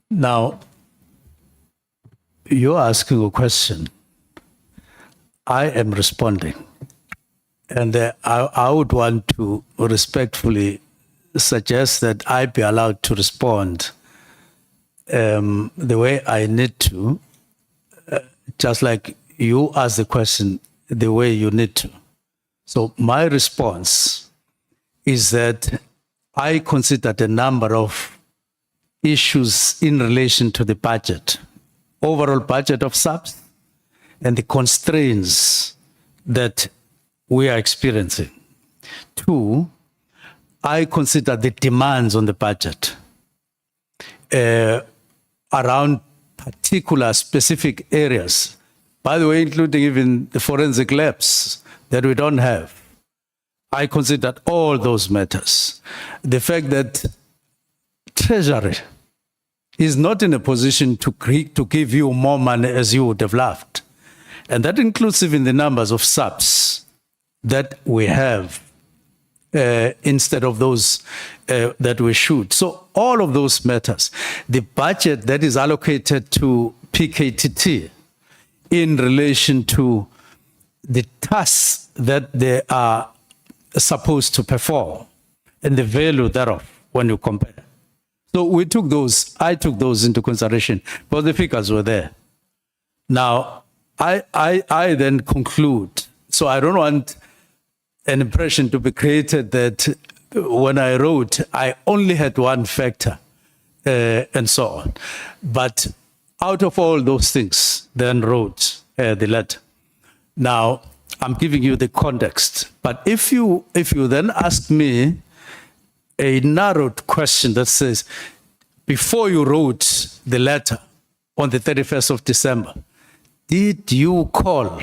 Now, you're asking a question. I am responding. And I would want to respectfully suggest that I be allowed to respond the way I need to, just like you ask the question the way you need to. So my response is that I considered a number of issues in relation to the budget, overall budget of SAPS, and the constraints that we are experiencing. Two, I consider the demands on the budget around particular specific areas, by the way, including even the forensic labs that we don't have. I considered all those matters. The fact that Treasury is not in a position to give you more money as you would have loved. And that includes even the numbers of subs that we have instead of those that we should. So all of those matters. The budget that is allocated to PKTT in relation to the tasks that they are supposed to perform and the value thereof when you compare. So I took those into consideration, but the figures were there. Now, I then conclude, so I don't want an impression to be created that when I wrote, I only had one factor and so on. But out of all those things, then wrote the letter. Now, I'm giving you the context. But if you then ask me a narrowed question that says, before you wrote the letter on the 31st of December, did you call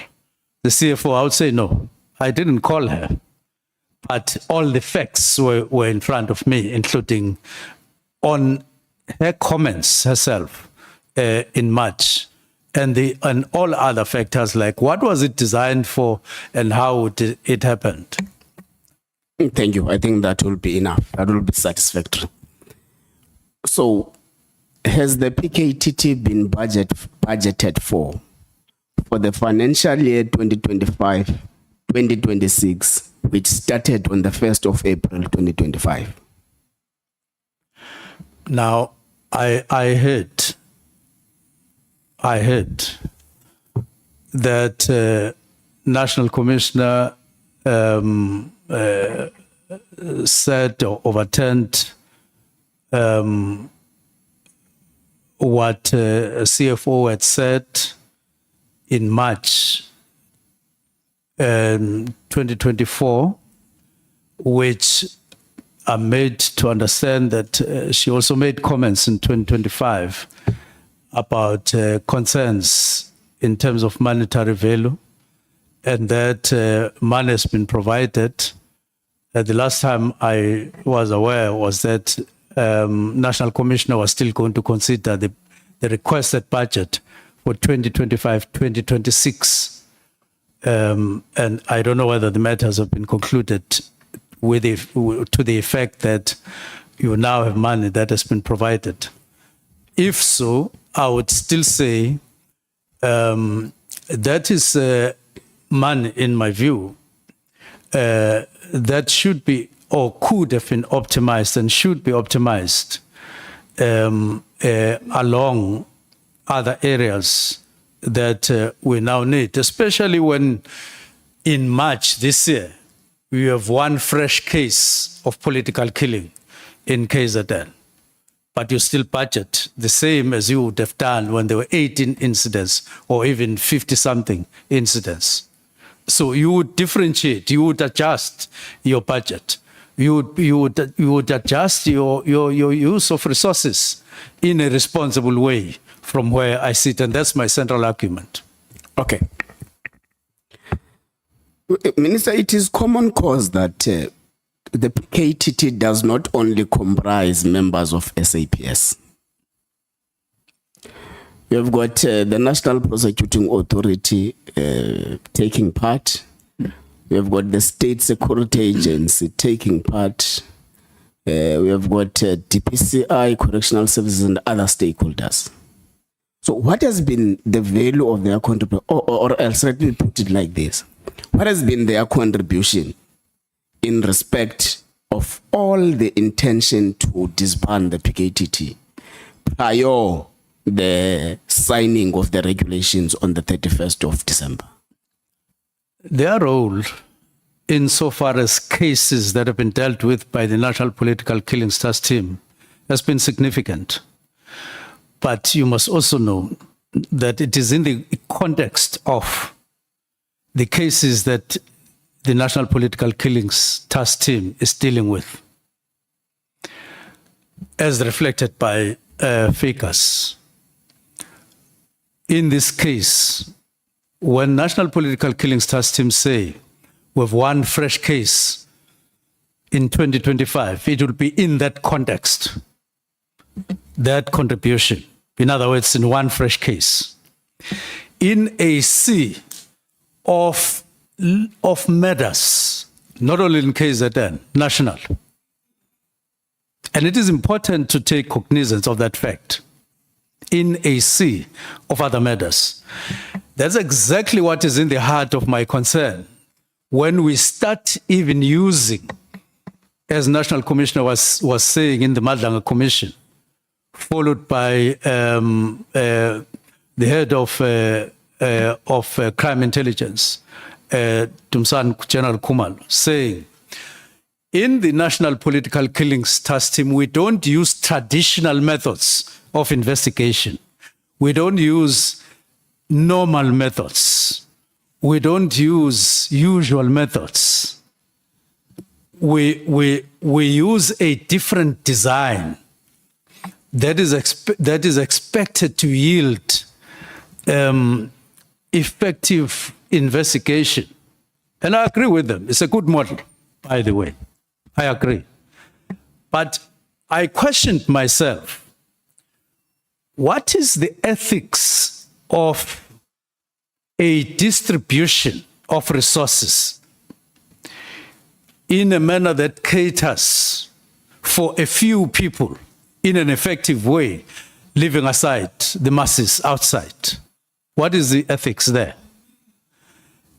the CFO? I would say no, I didn't call her. But all the facts were in front of me, including on her comments herself in March, and all other factors like what was it designed for and how it happened. Thank you. I think that will be enough. That will be satisfactory. So, has the PKTT been budgeted for the financial year 2025-2026, which started on the 1st of April 2025? Now, I heard that National Commissioner said or overturned what CFO had said in March 2024, which are made to understand that she also made comments in 2025 about concerns in terms of monetary value, and that money has been provided. The last time I was aware was that National Commissioner was still going to consider the requested budget for 2025-2026. And I don't know whether the matters have been concluded to the effect that you now have money that has been provided. If so, I would still say that is money, in my view, that should be or could have been optimized and should be optimized along other areas that we now need, especially when in March this year, we have one fresh case of political killing in KZN. But you still budget the same as you would have done when there were 18 incidents or even 50-something incidents. So you would differentiate, you would adjust your budget. You would adjust your use of resources in a responsible way from where I sit, and that's my central argument. Okay. Minister, it is common cause that the PKTT does not only comprise members of SAPS. You have got the National Prosecuting Authority taking part. We have got the State Security Agency taking part. We have got DPCI, Correctional Services, and other stakeholders. So what has been the value of their contribution? Or else, let me put it like this. What has been their contribution in respect of all the intention to disband the PKTT prior the signing of the regulations on the 31st of December? Their role, insofar as cases that have been dealt with by the National Political Killings Task Team, has been significant. But you must also know that it is in the context of the cases that the National Political Killings Task Team is dealing with, as reflected by figures. In this case, when National Political Killings Task Team say we have one fresh case in 2025, it will be in that context, that contribution. In other words, in one fresh case. In a sea of matters, not only in KZN, national. And it is important to take cognizance of that fact. In a sea of other matters. That's exactly what is in the heart of my concern. When we start even using, as National Commissioner was saying in the Madlanga Commission, followed by the head of crime intelligence, Tumsan General Kumal, saying, in the National Political Killings Task Team, we don't use traditional methods of investigation. We don't use normal methods. We don't use usual methods. We use a different design that is expected to yield effective investigation. And I agree with them. It's a good model, by the way. I agree. But I questioned myself, what is the ethics of a distribution of resources in a manner that caters for a few people in an effective way, leaving aside the masses outside? What is the ethics there?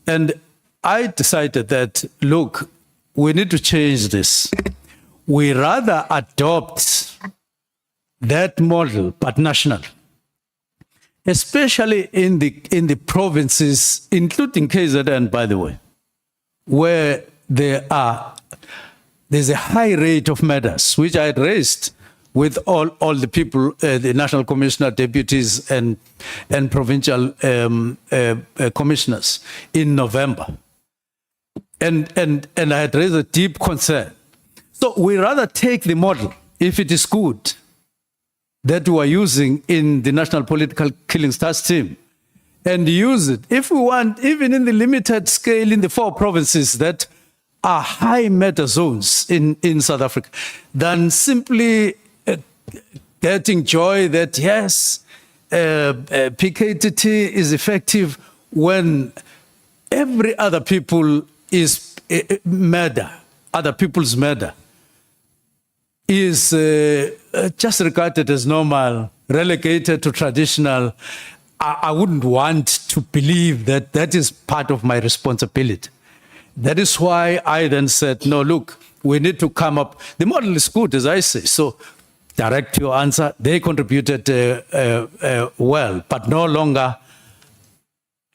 And I decided that, look, we need to change this. We rather adopt that model, but national, especially in the provinces, including KZN, by the way, where there's a high rate of murders, which I had raised with all the people, the National Commissioner, deputies, and provincial commissioners in November. And I had raised a deep concern. So we rather take the model, if it is good, that we are using in the National Political Killings Task Team, and use it, if we want, even in the limited scale in the 4 provinces that are high murder zones in South Africa, than simply getting joy that, yes, PKTT is effective when every other people is murder, other people's murder is just regarded as normal, relegated to traditional. I wouldn't want to believe that that is part of my responsibility. That is why I then said, no, look, we need to come up. The model is good, as I say. So direct your answer. They contributed well, but no longer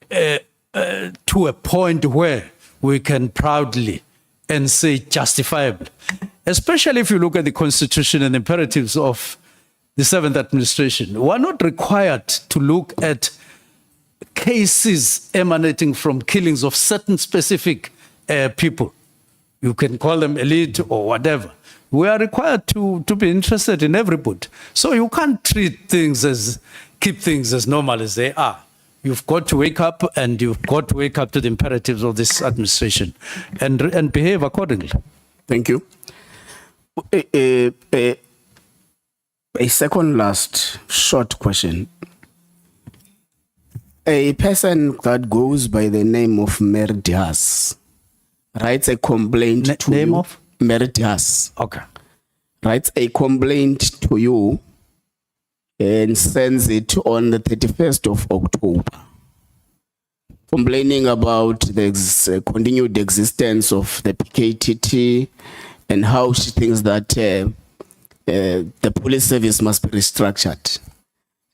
to a point where we can proudly and say justifiably, especially if you look at the Constitution and imperatives of the 7th administration. We're not required to look at cases emanating from killings of certain specific people. You can call them elite or whatever. We are required to be interested in everybody. So you can't keep things as normal as they are. You've got to wake up, and you've got to wake up to the imperatives of this administration and behave accordingly. Thank you. A second last short question. A person that goes by the name of Merdias writes a complaint to name you. of? Merdias. Okay. Writes a complaint to you and sends it on the 31st of October, complaining about the continued existence of the PKTT and how she thinks that the police service must be restructured.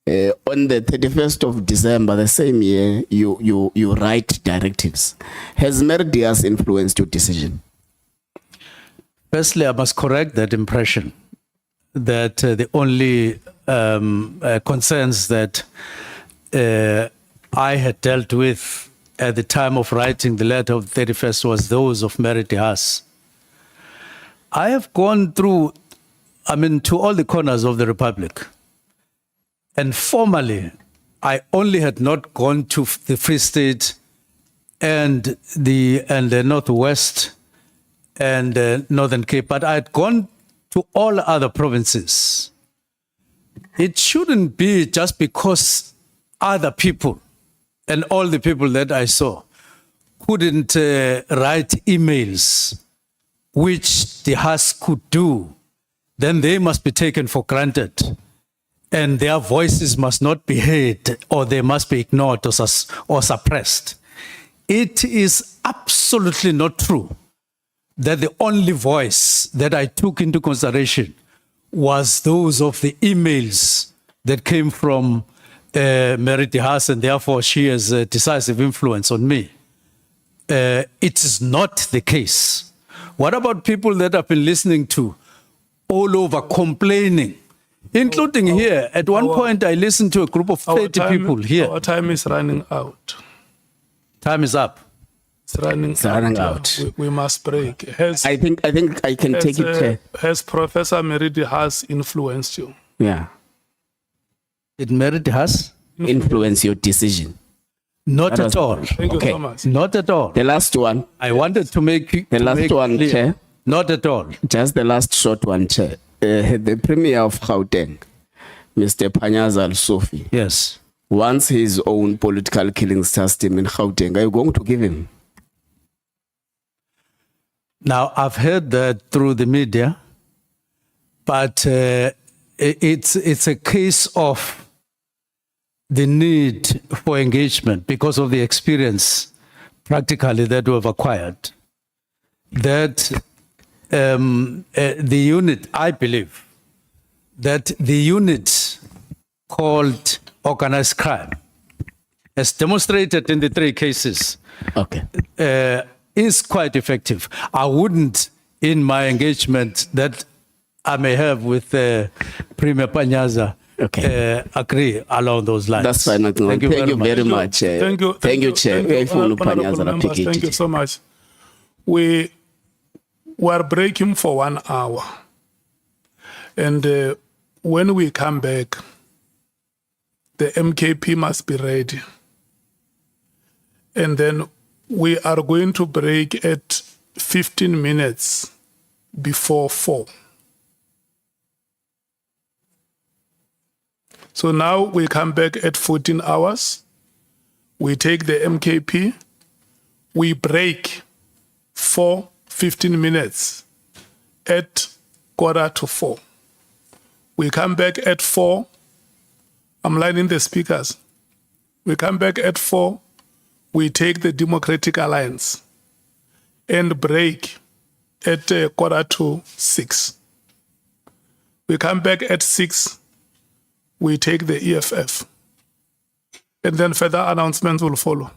On the 31st of December, the same year, you write directives. Has Merdias influenced your decision? Firstly, I must correct that impression that the only concerns that I had dealt with at the time of writing the letter of the 31st was those of Mary Haas. I have gone through, to all the corners of the Republic, and formally I only had not gone to the Free State and the Northwest and Northern Cape, but I had gone to all other provinces. It shouldn't be just because other people and all the people that I saw couldn't write emails, which the Haas could do, then they must be taken for granted. And their voices must not be heard, or they must be ignored or suppressed. It is absolutely not true that the only voice that I took into consideration was those of the emails that came from Mary Haas, and therefore she has a decisive influence on me. It is not the case. What about people that I've been listening to all over complaining, including here? At one point, I listened to a group of 30 people here. Our time is running out. Time is up. It's running out. We must break. I think I can take it. Chair. Has Professor Meridi has influenced you? Yeah. It Meridi has Influence your decision. not at all. Thank you Okay. so much. Not at all. The last one. I wanted to make The last one, clear. Chair. Not at all. Just the last short one, Chair. The Premier of Gauteng, Mr. Mkhwanazi Al-Sofi, Yes. wants his own political killing system in Gauteng. Are you going to give him? Now, I've heard that through the media, but it's a case of the need for engagement because of the experience practically that we've acquired. That the unit, I believe, that the unit called organized crime, as demonstrated in the 3 cases, Okay. is quite effective. I wouldn't, in my engagement that I may have with Premier Panyaza, agree along those lines. That's fine. Thank you very much. Thank you. Thank you, Chair. Honorable members, thank you so much. We are breaking for 1 hour. And when we come back, the MKP must be ready. And then we are going to break at 15 minutes before 4. So now we come back at 14 hours. We take the MKP. We break for 15 minutes at 3:45. We come back at 4. I'm lining the speakers. We come back at 4. We take the Democratic Alliance and break at 5:45. We come back at 6. We take the EFF. And then further announcements will follow.